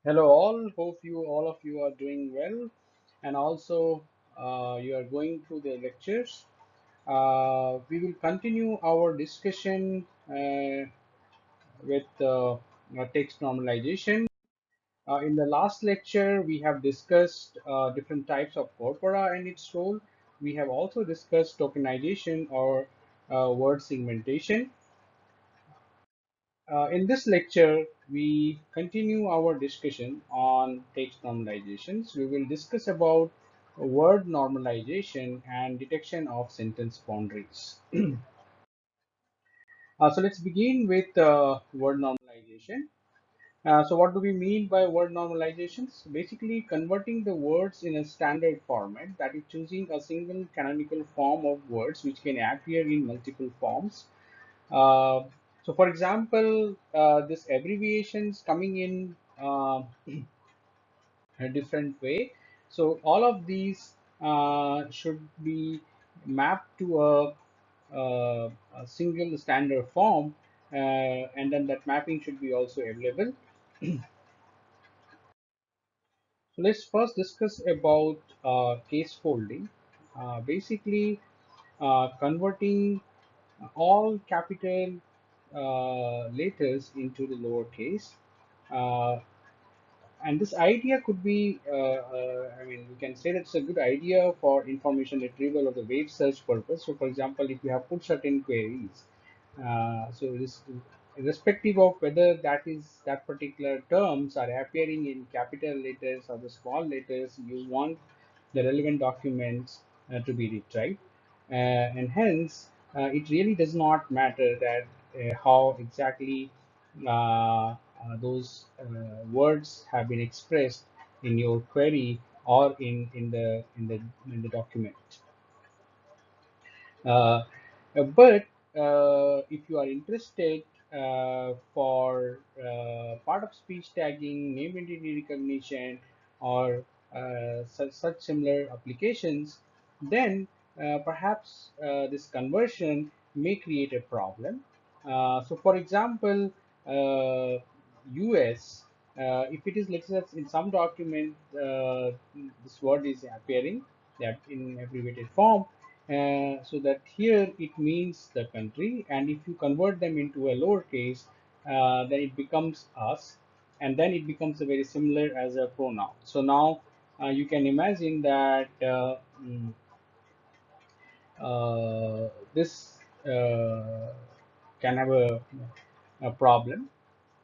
Hello all, hope all of you are doing well, and also you are going through the lectures. We will continue our discussion with text normalization. In the last lecture, we have discussed different types of corpora and its role. We have also discussed tokenization or word segmentation. In this lecture, we continue our discussion on text normalizations. We will discuss about word normalization and detection of sentence boundaries. So let's begin with word normalization. So what do we mean by word normalizations? Basically, converting the words in a standard format, that is choosing a single canonical form of words which can appear in multiple forms. Uh, so, for example, this abbreviations coming in a different way. So, all of these should be mapped to a single standard form, and then that mapping should be also available. So, let's first discuss about case folding. Basically, converting all capital letters into the lowercase. Uh, and this idea could be, I mean, we can say that's a good idea for information retrieval or the wave search purpose. So, for example, if you have put certain queries, so this, irrespective of whether that particular terms are appearing in capital letters or the small letters, you want the relevant documents to be retrieved, and hence it really does not matter that how exactly those words have been expressed in your query or in the document. Uh, but if you are interested for part of speech tagging, name entity recognition, or such similar applications, then perhaps this conversion may create a problem. So, for example, US, if it is, let's say, in some document, this word is appearing that in abbreviated form, so that here it means the country, and if you convert them into a lowercase, then it becomes us, and then it becomes a very similar as a pronoun. So now you can imagine that this can have a problem.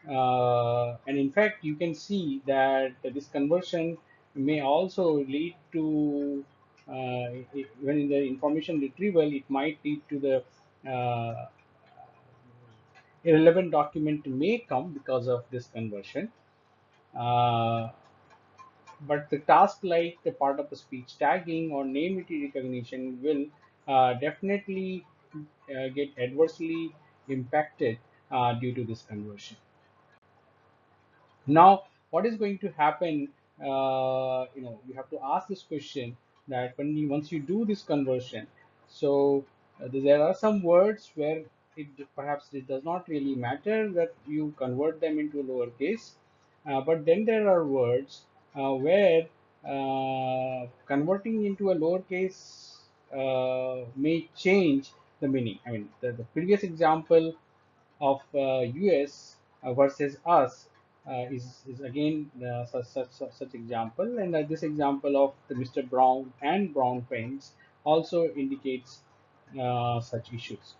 And in fact, you can see that this conversion may also lead to, when in the information retrieval, it might lead to the irrelevant document may come because of this conversion. Uh, but the task like the part of the speech tagging or name entity recognition will definitely get adversely impacted due to this conversion. Now, what is going to happen? You have to ask this question that once you do this conversion, so there are some words where it perhaps it does not really matter that you convert them into lowercase, but then there are words where converting into a lowercase may change the meaning. I mean, the previous example of US versus us is again such example, and this example of the Mr. Brown and Brown pens also indicates such issues.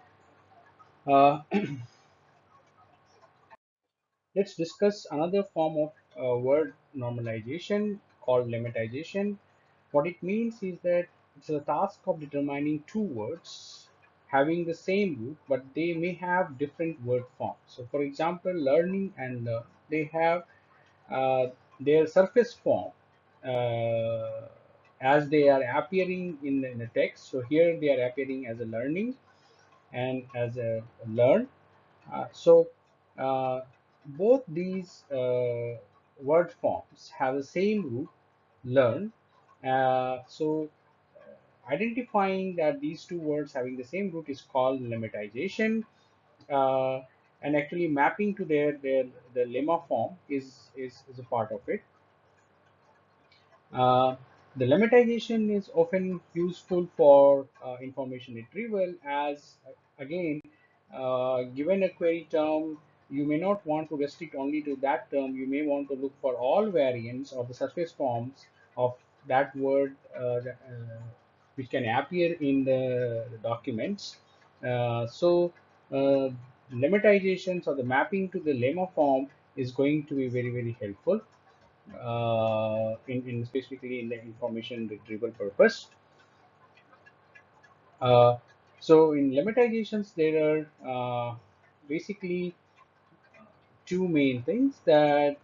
Uh, let's discuss another form of word normalization called lemmatization. What it means is that it's a task of determining two words having the same root, but they may have different word forms. So, for example, learning and learn, they have uh, their surface form as they are appearing in the text. So, here they are appearing as a learning and as a learn. So both these word forms have the same root, learn. So identifying that these two words having the same root is called lemmatization. Uh, and actually mapping to their the lemma form is a part of it. Uh, the lemmatization is often useful for information retrieval, as again, given a query term, you may not want to restrict only to that term. You may want to look for all variants of the surface forms of that word, which can appear in the documents. So, lemmatizations or the mapping to the lemma form is going to be very, very helpful in specifically in the information retrieval purpose. Uh, so in lemmatization, there are basically two main things that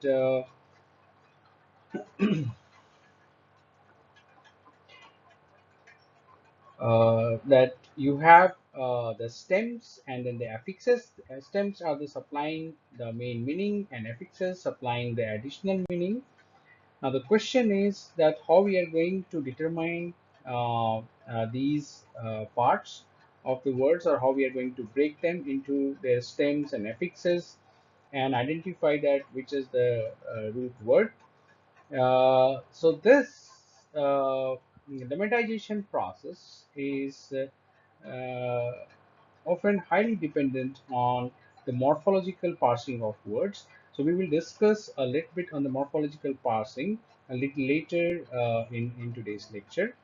you have the stems and then the affixes. Stems are the supplying the main meaning, and affixes supplying the additional meaning. Now the question is that how we are going to determine these parts of the words, or how we are going to break them into their stems and affixes and identify that which is the root word. So this lemmatization process is often highly dependent on the morphological parsing of words. So we will discuss a little bit on the morphological parsing a little later in today's lecture.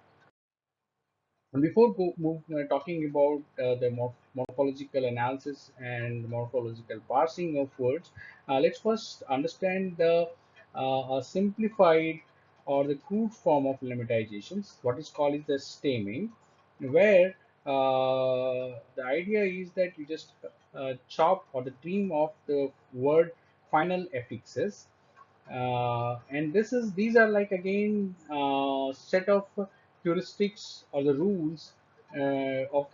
And before talking about the morphological analysis and morphological parsing of words, let's first understand the simplified or the crude form of lemmatizations, what is called is the stemming, where the idea is that you just chop or the trim of the word final affixes, and these are like again set of heuristics or the rules of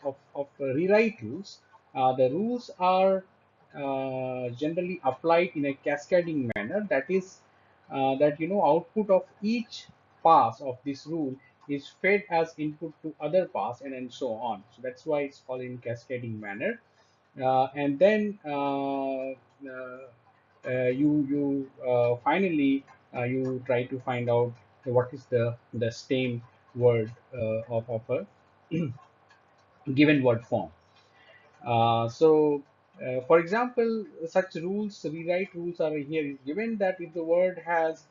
rewrite rules. The rules are generally applied in a cascading manner. That is, that output of each pass of this rule is fed as input to other pass, and so on. So that's why it's called in cascading manner. And then you finally you try to find out what is the stem word of a given word form. For example, such rules, rewrite rules are here is given that if the word has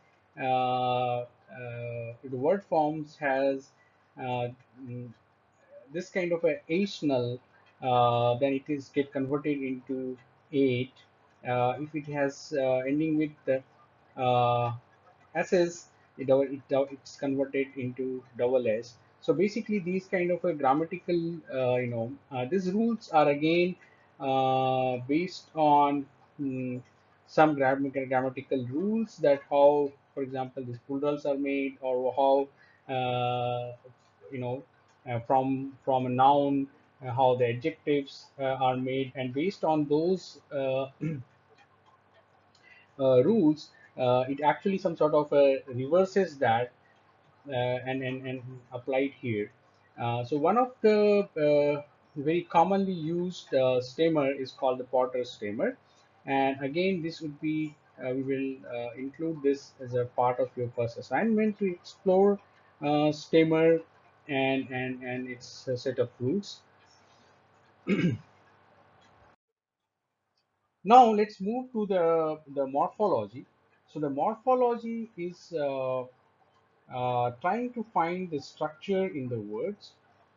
if the word forms has uh, mm, this kind of a h null, then it is get converted into 8. If it has ending with uh, ss, it's converted into double s. So basically, these kind of a grammatical, these rules are again based on some grammatical rules, that how, for example, these plurals are made, or how you know from a noun, how the adjectives are made, and based on those rules, it actually some sort of reverses that and applied here. So one of the very commonly used stemmer is called the Potter stemmer, and again this would be we will include this as a part of your first assignment to explore stemmer and its set of rules. Now let's move to the morphology. So the morphology is trying to find the structure in the words.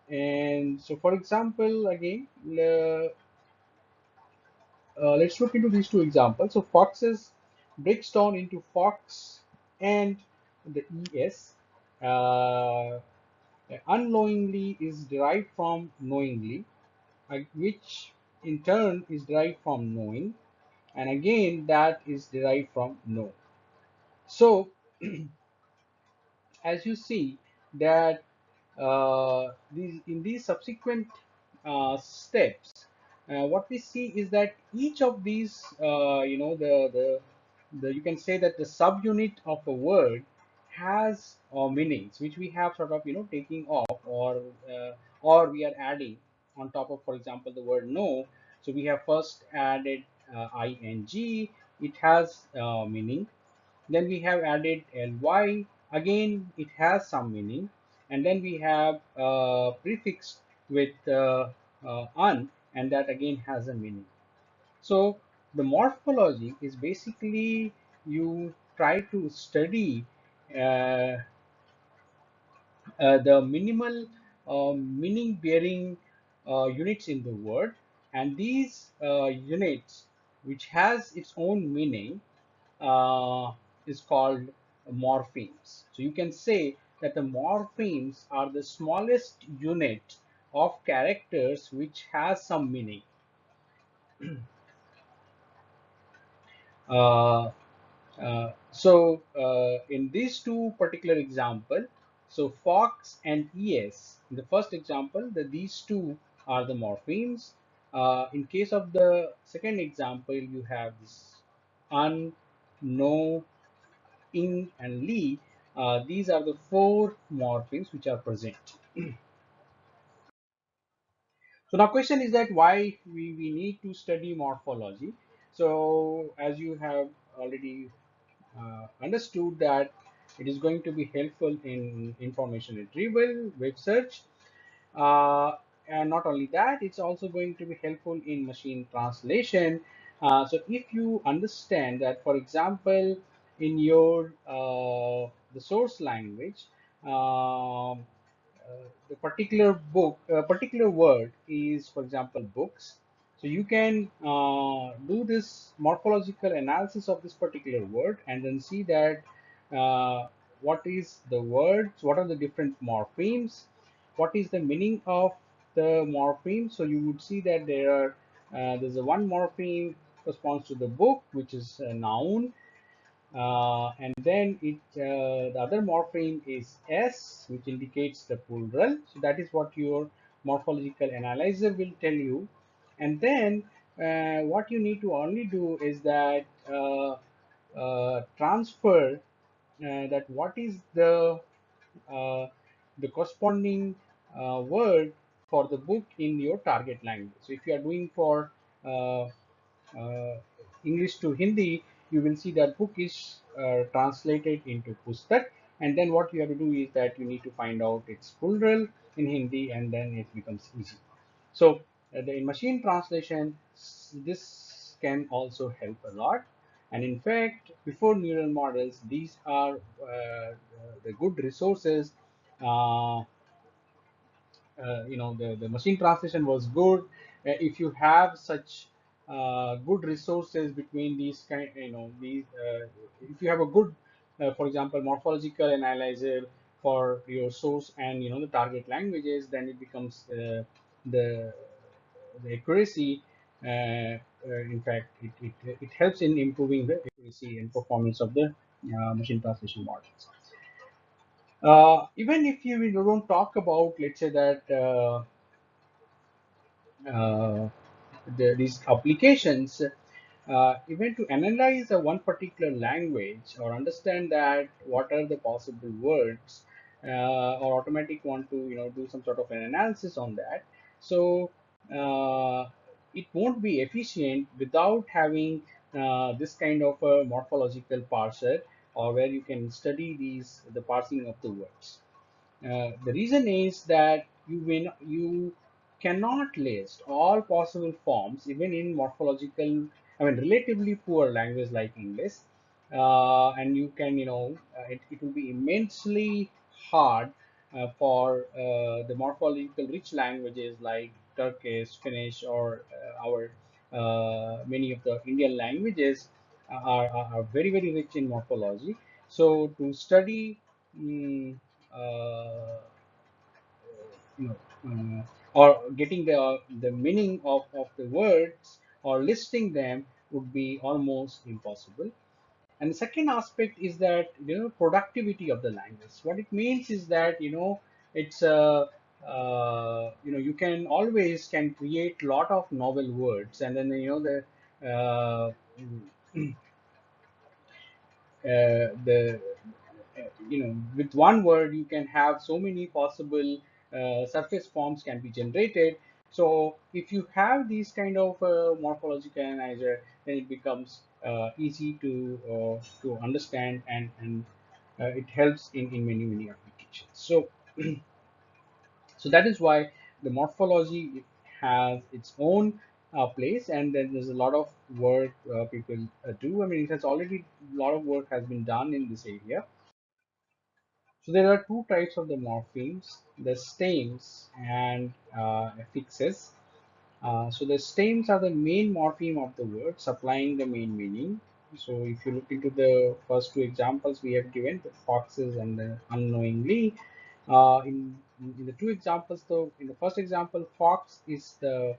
And so, for example, again, let's look into these two examples. So, foxes breaks down into fox and the es. Uh, Unknowingly is derived from knowingly, which in turn is derived from knowing, and again that is derived from know. So, as you see that in these subsequent steps, what we see is that each of these, the you can say that the subunit of a word has meanings which we have sort of taking off, or we are adding on top of, for example, the word no. So we have first added ing, it has meaning. Then we have added ly, again it has some meaning. And then we have prefixed with un, and that again has a meaning. So the morphology is basically you try to study uh, the minimal meaning bearing units in the word, and these units which has its own meaning is called morphemes. So you can say that the morphemes are the smallest unit of characters which has some meaning. Uh, in these two particular example, so fox and es, in the first example, these two are the morphemes. In case of the second example, you have this un, no, in, and li. These are the four morphemes which are present. So now question is that why we need to study morphology. So as you have already understood that it is going to be helpful in information retrieval, web search, uh, and not only that, it's also going to be helpful in machine translation. So if you understand that, for example, in your the source language, um, the particular book, particular word is, for example, books. So you can do this morphological analysis of this particular word and then see that what is the words, what are the different morphemes, what is the meaning of the morpheme. So you would see that there's a one morpheme corresponds to the book, which is a noun, and then the other morpheme is s, which indicates the plural. So that is what your morphological analyzer will tell you. And then what you need to only do is that transfer that what is uh, the corresponding word for the book in your target language. So if you are doing for uh, uh, English to Hindi, you will see that book is translated into Pustak, and then what you have to do is that you need to find out its plural in Hindi, and then it becomes easy. So in machine translation, this can also help a lot. And in fact, before neural models, these are the good resources. Uh, the machine translation was good. If you have such good resources between these kind, these if you have a good for example morphological analyzer for your source and the target languages, then it becomes the the accuracy. In fact, it helps in improving the accuracy and performance of the machine translation models. Even if you we don't talk about, let's say that uh, these applications, even to analyze one particular language or understand that what are the possible words, or automatic want to do some sort of an analysis on that. So it won't be efficient without having this kind of a morphological parser, or where you can study the parsing of the words. The reason is that you cannot list all possible forms, even in morphological, I mean, relatively poor language like English, and you can, it will be immensely hard for the morphological rich languages like Turkish, Finnish, or our many of the Indian languages are very, very rich in morphology. So to study mm, uh, you know, or getting the meaning of the words or listing them would be almost impossible. And the second aspect is that productivity of the language. What it means is that it's you can always can create lot of novel words, and then the with one word you can have so many possible surface forms can be generated. So if you have these kind of morphological analyzer, then it becomes easy to understand, and it helps in many applications. So that is why the morphology has its own place, and then there's a lot of work people do. I mean, it has already a lot of work has been done in this area. So there are two types of the morphemes: the stems and affixes. So the stems are the main morpheme of the word, supplying the main meaning. So if you look into the first two examples we have given, the foxes and the unknowingly, in the two examples, though, in the first example, fox is the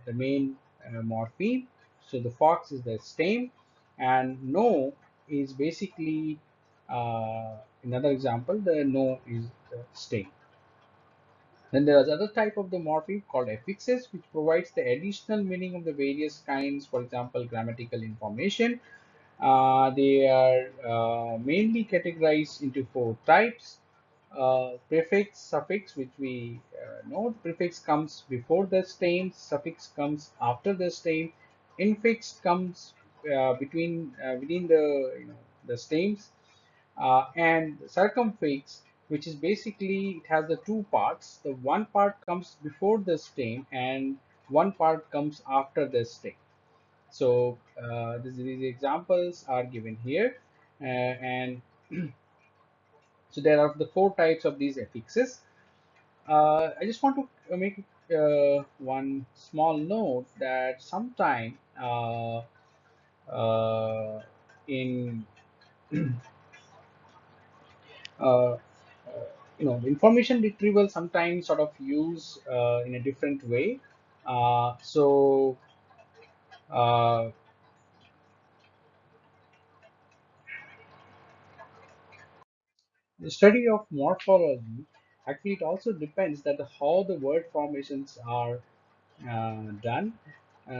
main morpheme. So the fox is the stem, and no is basically another example. The no is the stem. Then there is other type of the morpheme called affixes, which provides the additional meaning of the various kinds, for example, grammatical information. They are mainly categorized into four types. Prefix, suffix, which we know. Prefix comes before the stem, suffix comes after the stem, infix comes within the the stems, and circumfix, which is basically it has the two parts. The one part comes before the stem, and one part comes after the stem. So these examples are given here, and so there are the four types of these affixes. I just want to make one small note that sometime in uh, information retrieval sometimes sort of use in a different way. So uh, the study of morphology, actually it also depends that how the word formations are done.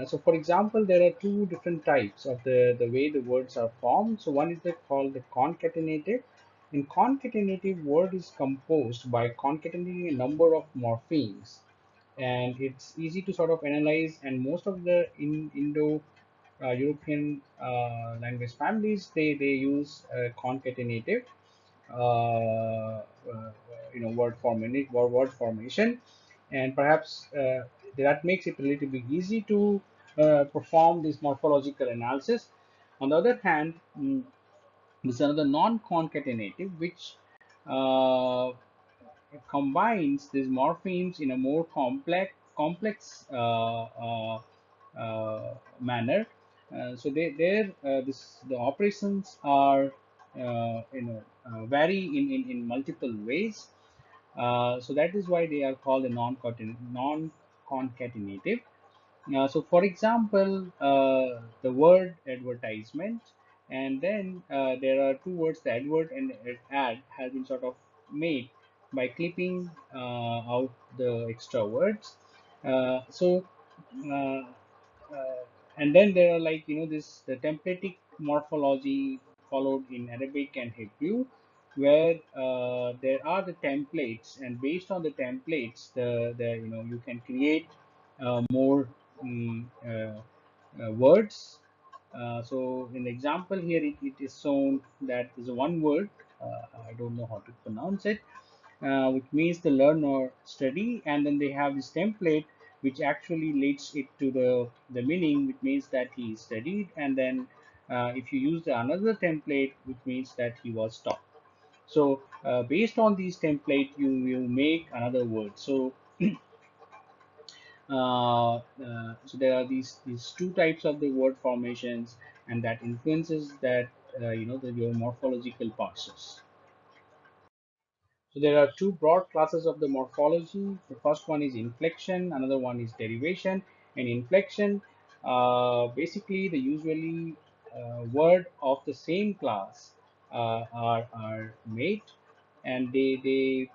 So for example, there are two different types of the way the words are formed. So one is called the concatenative. In concatenative, word is composed by concatenating a number of morphemes, and it's easy to sort of analyze. And most of the Indo European language families, they use concatenative uh, word formation, and perhaps that makes it a little bit easy to perform this morphological analysis. On the other hand, this is another non-concatenative, which uh, combines these morphemes in a more complex manner. So the operations are vary in multiple ways. So that is why they are called a non-concatenative. So, for example, the word advertisement, and then there are two words, the advert and ad, has been sort of made by clipping out the extra words. So, uh, uh, and then there are, like, this the templatic morphology followed in Arabic and Hebrew, where there are the templates, and based on the templates, the you can create more words. So in the example here, it is shown that is one word. I don't know how to pronounce it, which means to learn or study, and then they have this template which actually leads it to the meaning, which means that he studied, and then if you use another template, which means that he was taught. So based on these template, you make another word. So so there are these two types of the word formations, and that influences that your morphological process. So there are two broad classes of the morphology. The first one is inflection, another one is derivation. And inflection, basically the usually word of the same class are made, and they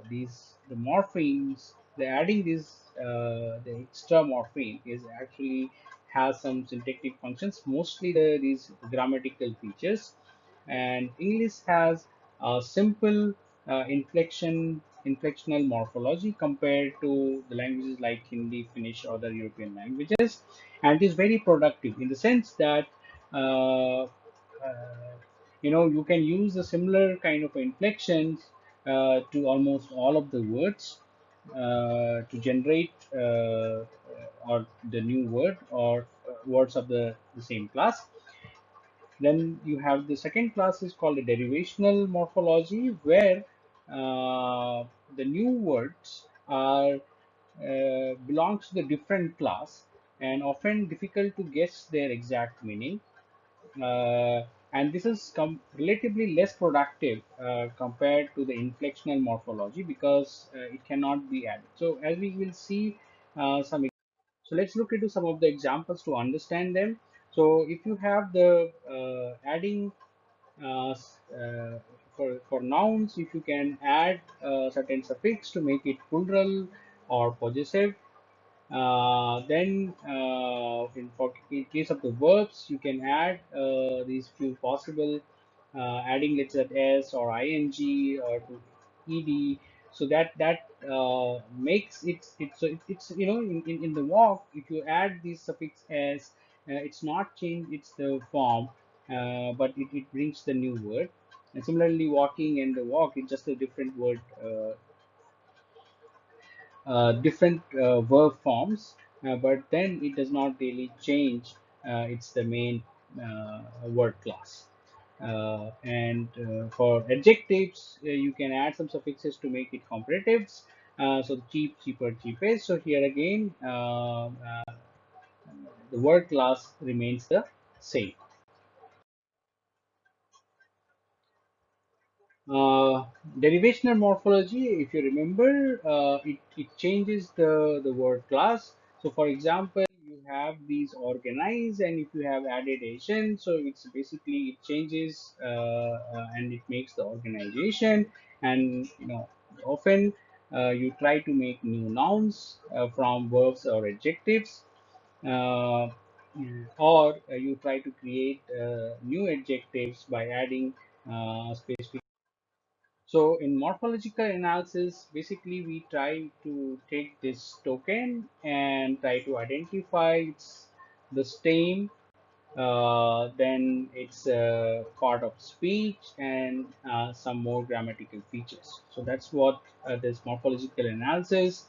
these the morphemes. They're adding this the extra morpheme is actually has some syntactic functions, mostly these grammatical features. And English has a simple inflectional morphology compared to the languages like Hindi, Finnish, or other European languages. and is very productive in the sense that uh, you can use a similar kind of inflections to almost all of the words to generate or the new word or words of the same class. Then you have the second class is called a derivational morphology, where the new words are belongs to the different class and often difficult to guess their exact meaning. Uh, and this is relatively less productive compared to the inflectional morphology because it cannot be added. So as we will see some, so let's look into some of the examples to understand them. So if you have the adding uh, for nouns, if you can add certain suffix to make it plural or possessive, then in case of the verbs, you can add these few possible adding let's say s or ing or to ed, so that makes it's in the walk. If you add this suffix s, it's not change it's the form, but it brings the new word. And similarly, walking and the walk, it's just a different word, different verb forms, but then it does not really change. It's the main word class. And for adjectives, you can add some suffixes to make it comparatives. So cheap, cheaper, cheapest. So here again, the word class remains the same. Uh, Derivational morphology, if you remember, it changes the word class. So for example, you have these organize, and if you have added Asian, so it's basically it changes and it makes the organization. And often you try to make new nouns from verbs or adjectives, uh, or you try to create new adjectives by adding specific. So in morphological analysis, basically we try to take this token and try to identify the stem, then it's a part of speech and some more grammatical features. So that's what this morphological analysis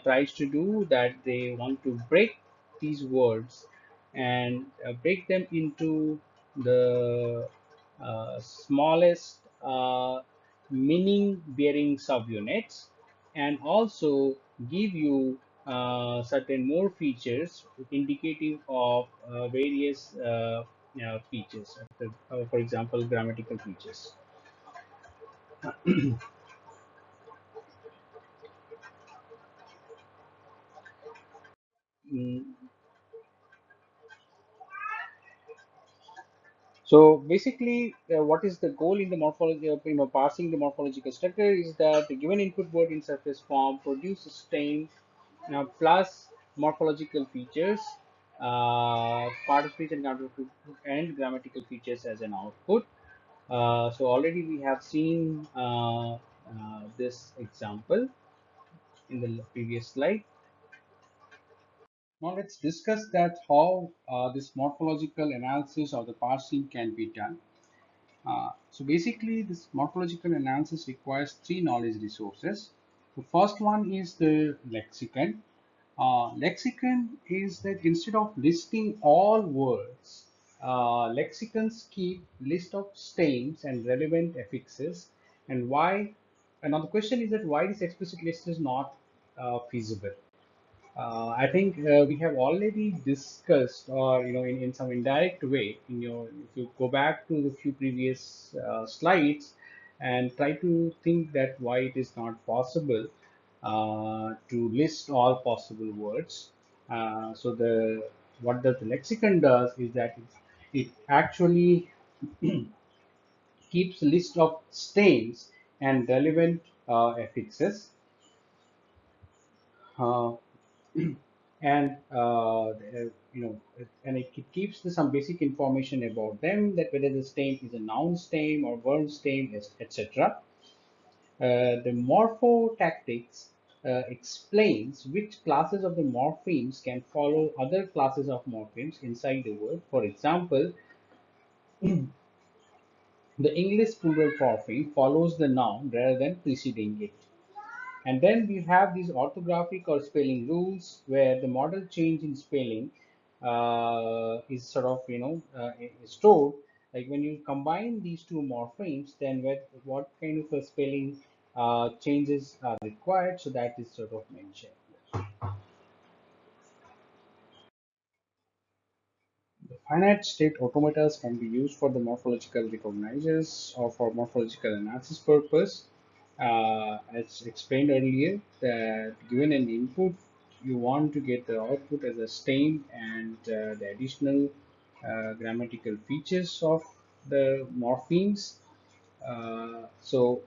tries to do, that they want to break these words and break them into the smallest meaning bearing subunits, and also give you certain more features indicative of various features, for example, grammatical features. Mm, So basically, what is the goal in the morphology of parsing the morphological structure is that the given input word in surface form produces stain plus morphological features, part of speech and grammatical features as an output. So already we have seen this example in the previous slide. Now let's discuss that how this morphological analysis or the parsing can be done. So basically, this morphological analysis requires three knowledge resources. The first one is the lexicon. Lexicon is that instead of listing all words, lexicons keep list of stems and relevant affixes. And why? Another question is that why this explicit list is not feasible. I think we have already discussed, or in some indirect way, if you go back to the few previous slides and try to think that why it is not possible to list all possible words. So the what the lexicon does is that it actually keeps a list of stems and relevant affixes. Uh, and and it keeps some basic information about them, that whether the stem is a noun stem or verb stem, etc. The morpho tactics explains which classes of the morphemes can follow other classes of morphemes inside the word. For example, the English plural morpheme follows the noun rather than preceding it. And then we have these orthographic or spelling rules where the model change in spelling is sort of stored. Like when you combine these two morphemes, then what kind of a spelling changes are required. So that is sort of mentioned. The finite state automatas can be used for the morphological recognizers or for morphological analysis purpose. As explained earlier, that given an input, you want to get the output as a stain and the additional grammatical features of the morphemes. So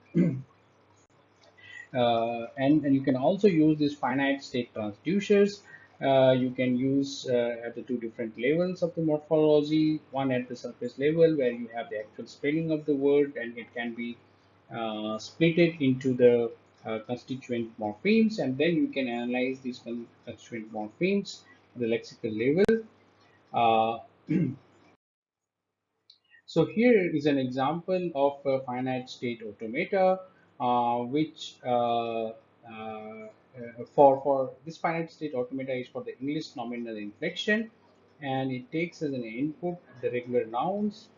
and you can also use these finite state transducers. You can use at the two different levels of the morphology, one at the surface level where you have the actual spelling of the word and it can be split it into the constituent morphemes, and then you can analyze these constituent morphemes at the lexical level. Uh, So here is an example of a finite state automata, which for this finite state automata is for the English nominal inflection, and it takes as an input the regular nouns,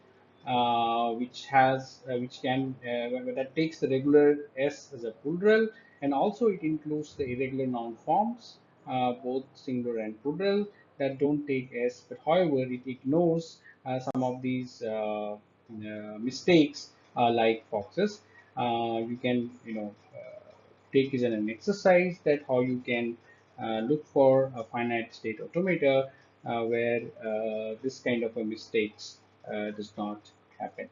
which can that takes the regular s as a plural, and also it includes the irregular noun forms, both singular and plural, that don't take s, but however it ignores some of these mistakes like foxes. You can take it as an exercise that how you can look for a finite state automata where this kind of a mistakes does not happen.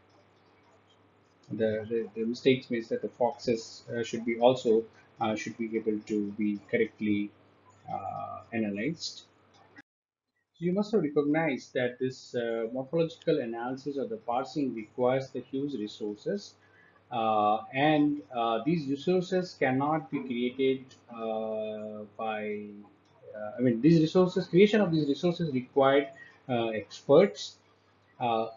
The mistakes means that the foxes should be also should be able to be correctly analyzed. So you must have recognized that this morphological analysis or the parsing requires the huge resources, and these resources cannot be created by. These resources, creation of these resources required experts. Now,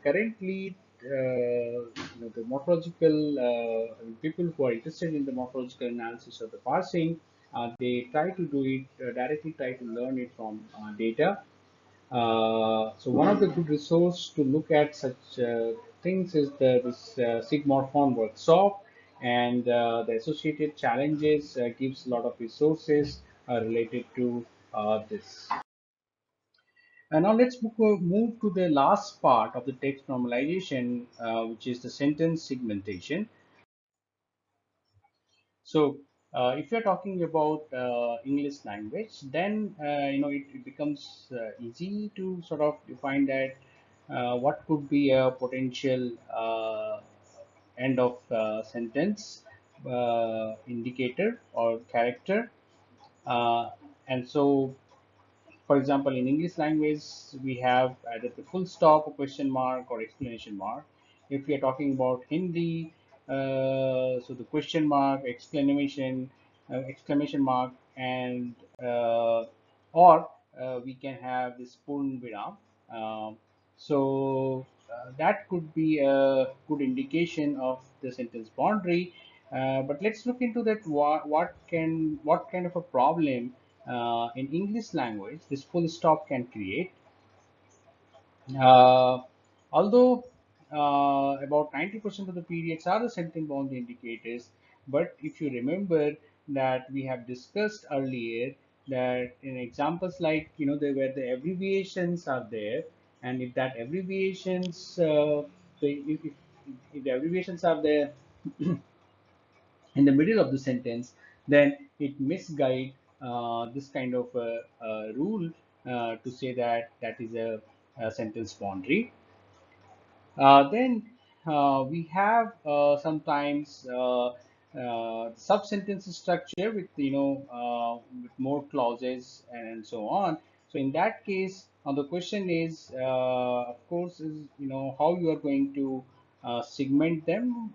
currently, the morphological people who are interested in the morphological analysis of the parsing, they try to do it directly, try to learn it from data. So one of the good resource to look at such things is this Sigmorphon workshop, and the associated challenges gives a lot of resources related to this. And now let's move to the last part of the text normalization, which is the sentence segmentation. So, if you're talking about English language, then it becomes easy to sort of define that what could be a potential end of sentence indicator or character, uh, and so for example, in English language, we have either the full stop, a question mark, or exclamation mark. If we are talking about Hindi, so the question mark, exclamation mark, and or we can have this Purn Viram. Um, that could be a good indication of the sentence boundary. But let's look into that. What kind of a problem in English language this full stop can create. Uh, Although about 90% of the periods are the sentence boundary indicators, but if you remember that we have discussed earlier that in examples like where the abbreviations are there, and if that abbreviations if the abbreviations are there in the middle of the sentence, then it misguide this kind of rule to say that that is a sentence boundary. Then we have sometimes sub-sentence structure with with more clauses and so on. So in that case, the question is, of course, is how you are going to segment them,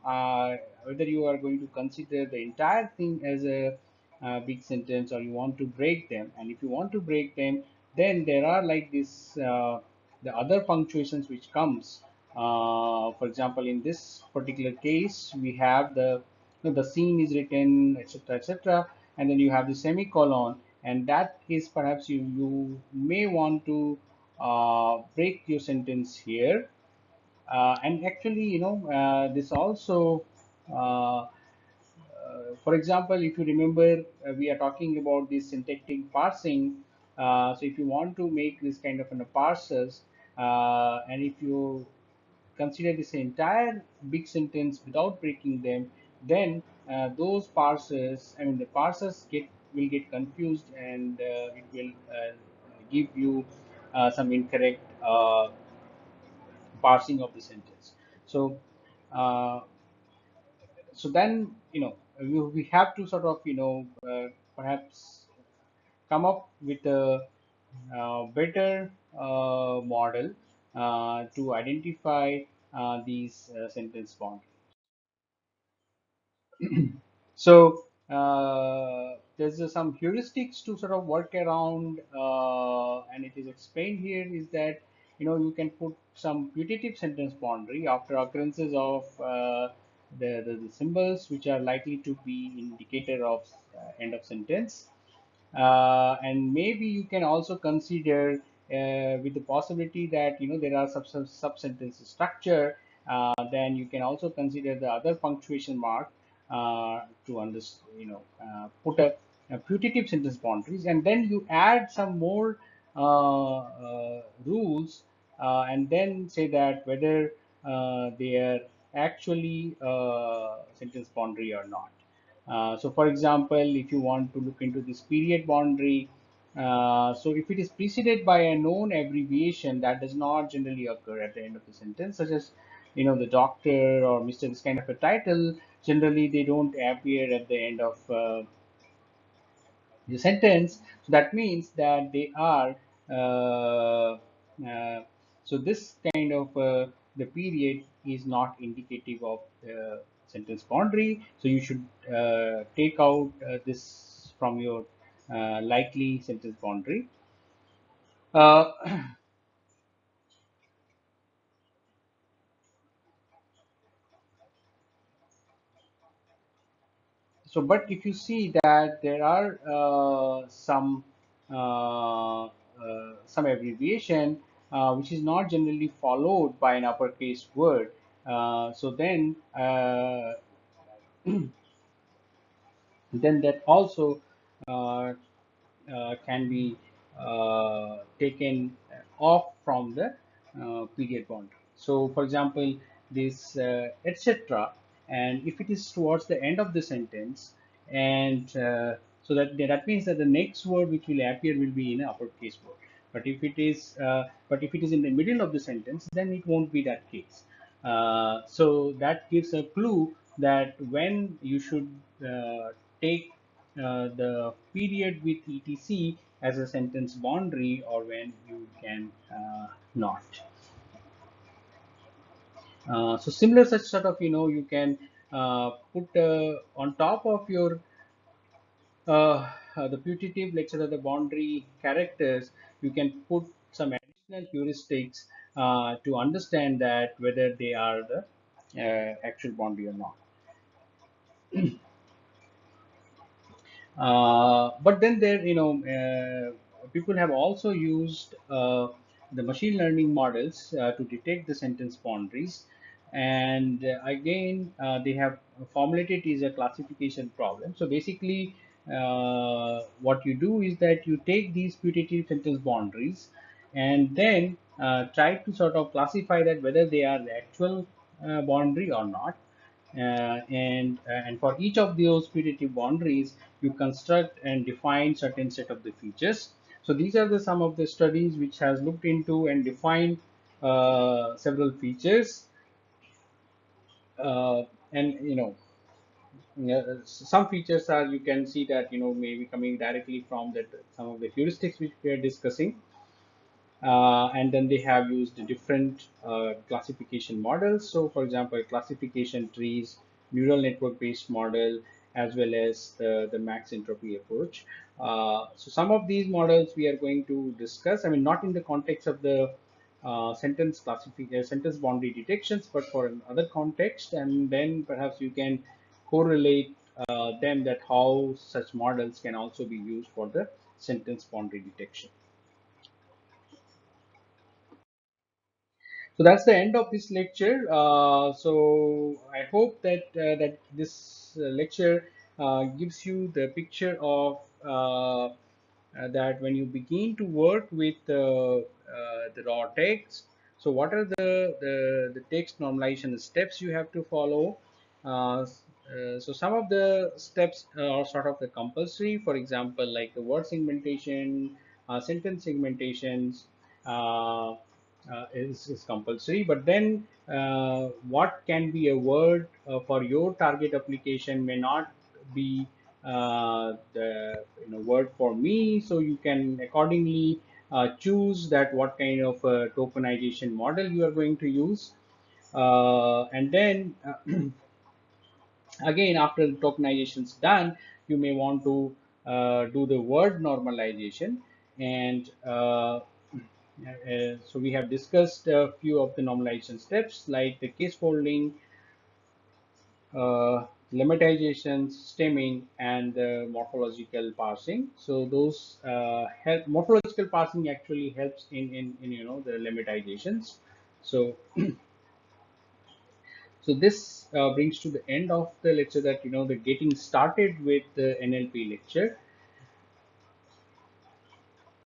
whether you are going to consider the entire thing as a big sentence or you want to break them. And if you want to break them, then there are like this the other punctuations which comes. For example, in this particular case, we have the scene is written, etc., etc., and then you have the semicolon, and that is perhaps you may want to break your sentence here. And actually, this also, for example, if you remember, we are talking about this syntactic parsing. So if you want to make this kind of parsers, and if you consider this entire big sentence without breaking them, then those parsers, I mean, the parsers will get confused, and it will give you some incorrect parsing of the sentence. So, uh, so then we have to sort of perhaps come up with a better model to identify these sentence boundaries. So there's some heuristics to sort of work around, and it is explained here is that you can put some putative sentence boundary after occurrences of the symbols which are likely to be indicator of end of sentence. And maybe you can also consider with the possibility that there are sub sentence structure. Then you can also consider the other punctuation mark to understand, put a putative sentence boundaries, and then you add some more rules, and then say that whether they are actually sentence boundary or not. So for example, if you want to look into this period boundary, so if it is preceded by a known abbreviation that does not generally occur at the end of the sentence, such as the doctor or Mr. this kind of a title, generally they don't appear at the end of the sentence. So that means that they are so this kind of the period is not indicative of the sentence boundary. So you should take out this from your likely sentence boundary. Uh, so, but if you see that there are some abbreviation which is not generally followed by an uppercase word, so then that also uh, can be taken off from the period boundary. So, for example, this etc. And if it is towards the end of the sentence, and so that means that the next word which will appear will be in an uppercase word. But if it is in the middle of the sentence, then it won't be that case. So that gives a clue that when you should take the period with etc as a sentence boundary, or when you can not. So similar such sort of you can put on top of your the putative, let's say, the boundary characters, you can put some additional heuristics to understand that whether they are the actual boundary or not. But then people have also used the machine learning models to detect the sentence boundaries. And again, they have formulated is a classification problem. So basically, what you do is that you take these putative sentence boundaries and then try to sort of classify that whether they are the actual boundary or not. And for each of those putative boundaries, you construct and define certain set of the features. So these are the some of the studies which has looked into and defined several features. And some features are, you can see that maybe coming directly from that some of the heuristics which we are discussing. And then they have used different classification models. So, for example, classification trees, neural network based model, as well as the max entropy approach. So, some of these models we are going to discuss. I mean, not in the context of the sentence classification, sentence boundary detections, but for another context, and then perhaps you can correlate them that how such models can also be used for the sentence boundary detection. So that's the end of this lecture. So I hope that this lecture gives you the picture of that when you begin to work with the raw text. So what are the text normalization steps you have to follow? So some of the steps are sort of the compulsory. For example, like the word segmentation, sentence segmentations. Is compulsory, but then what can be a word for your target application may not be the word for me. So you can accordingly choose that what kind of tokenization model you are going to use, and then again, after the tokenization is done, you may want to do the word normalization. And so we have discussed a few of the normalization steps like the case folding, lemmatization, stemming, and morphological parsing. So those help. Morphological parsing actually helps in the lemmatizations. So so this brings to the end of the lecture, that the getting started with the NLP lecture.